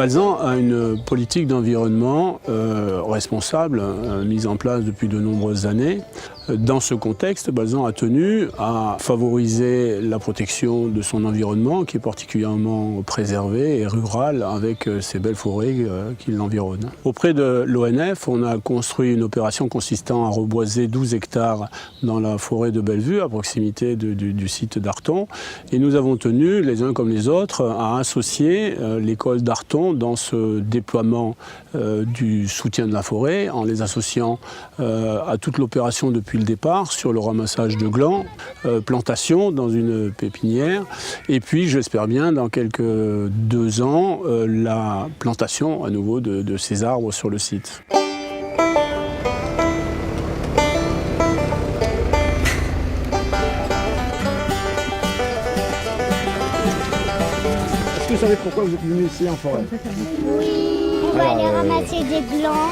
Balzan a une politique d'environnement responsable, mise en place depuis de nombreuses années. Dans ce contexte, Balzan a tenu à favoriser la protection de son environnement, qui est particulièrement préservé et rural, avec ces belles forêts qui l'environnent. Auprès de l'ONF, on a construit une opération consistant à reboiser 12 hectares dans la forêt de Bellevue, à proximité du site d'Arton. Et nous avons tenu, les uns comme les autres, à associer l'école d'Arton dans ce déploiement du soutien de la forêt, en les associant à toute l'opération depuis le départ sur le ramassage de glands, plantation dans une pépinière, et puis j'espère bien dans quelques 2 ans la plantation à nouveau de ces arbres sur le site. Est-ce que vous savez pourquoi vous êtes venu ici en forêt? Oui, on va aller ramasser des glands.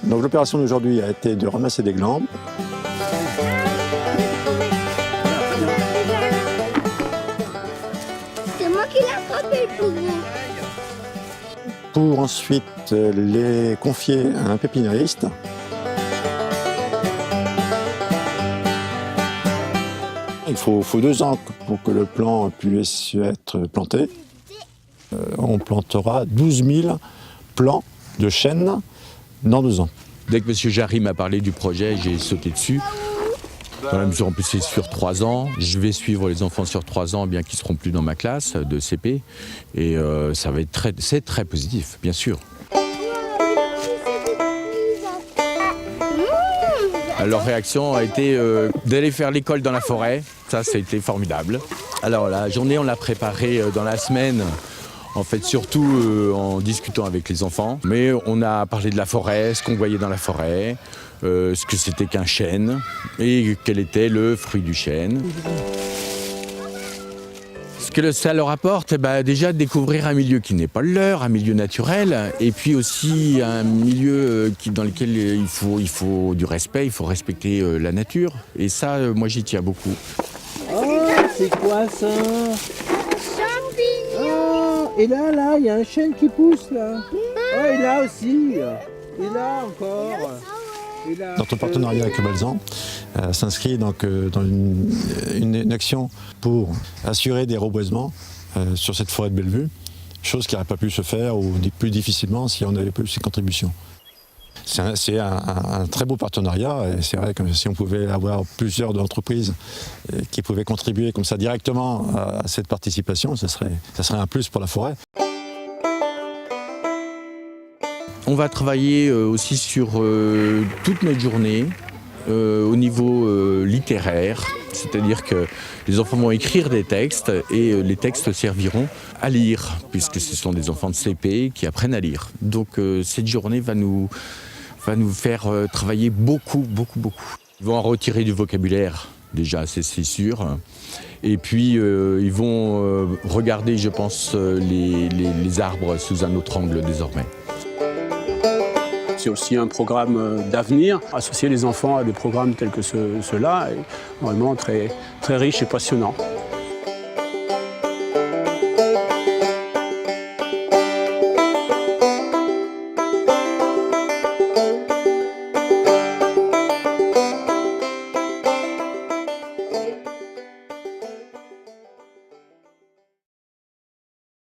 Donc l'opération d'aujourd'hui a été de ramasser des glands. C'est moi qui l'ai attrapé le plus gros. Pour ensuite les confier à un pépiniériste. Il faut 2 ans pour que le plant puisse être planté. On plantera 12 000 plants de chêne dans 2 ans. Dès que M. Jarry m'a parlé du projet, j'ai sauté dessus. Dans la mesure en plus c'est sur 3 ans, je vais suivre les enfants sur 3 ans, bien qu'ils ne seront plus dans ma classe de CP. Et ça va être c'est très positif, bien sûr. Leur réaction a été d'aller faire l'école dans la forêt. Ça a été formidable. Alors la journée, on l'a préparée dans la semaine. En fait, surtout en discutant avec les enfants. Mais on a parlé de la forêt, ce qu'on voyait dans la forêt, ce que c'était qu'un chêne et quel était le fruit du chêne. Ce que ça leur apporte, déjà découvrir un milieu qui n'est pas le leur, un milieu naturel, et puis aussi un milieu dans lequel il faut du respect, il faut respecter la nature. Et ça, moi, j'y tiens beaucoup. Oh, c'est quoi ça? Et là, il y a un chêne qui pousse là. Oh, et là aussi. Et là encore. Et là. Notre partenariat avec Balzan s'inscrit donc dans une action pour assurer des reboisements sur cette forêt de Bellevue, chose qui n'aurait pas pu se faire ou plus difficilement si on n'avait pas eu ces contributions. C'est un très beau partenariat et c'est vrai que si on pouvait avoir plusieurs entreprises qui pouvaient contribuer comme ça directement à cette participation, ça serait un plus pour la forêt. On va travailler aussi sur toute notre journée au niveau littéraire, c'est-à-dire que les enfants vont écrire des textes et les textes serviront à lire, puisque ce sont des enfants de CP qui apprennent à lire. Donc cette journée va nous faire travailler beaucoup. Ils vont en retirer du vocabulaire, déjà, c'est sûr. Et puis, ils vont regarder, je pense, les arbres sous un autre angle désormais. C'est aussi un programme d'avenir. Associer les enfants à des programmes tels que ceux-là est vraiment très riche et passionnant.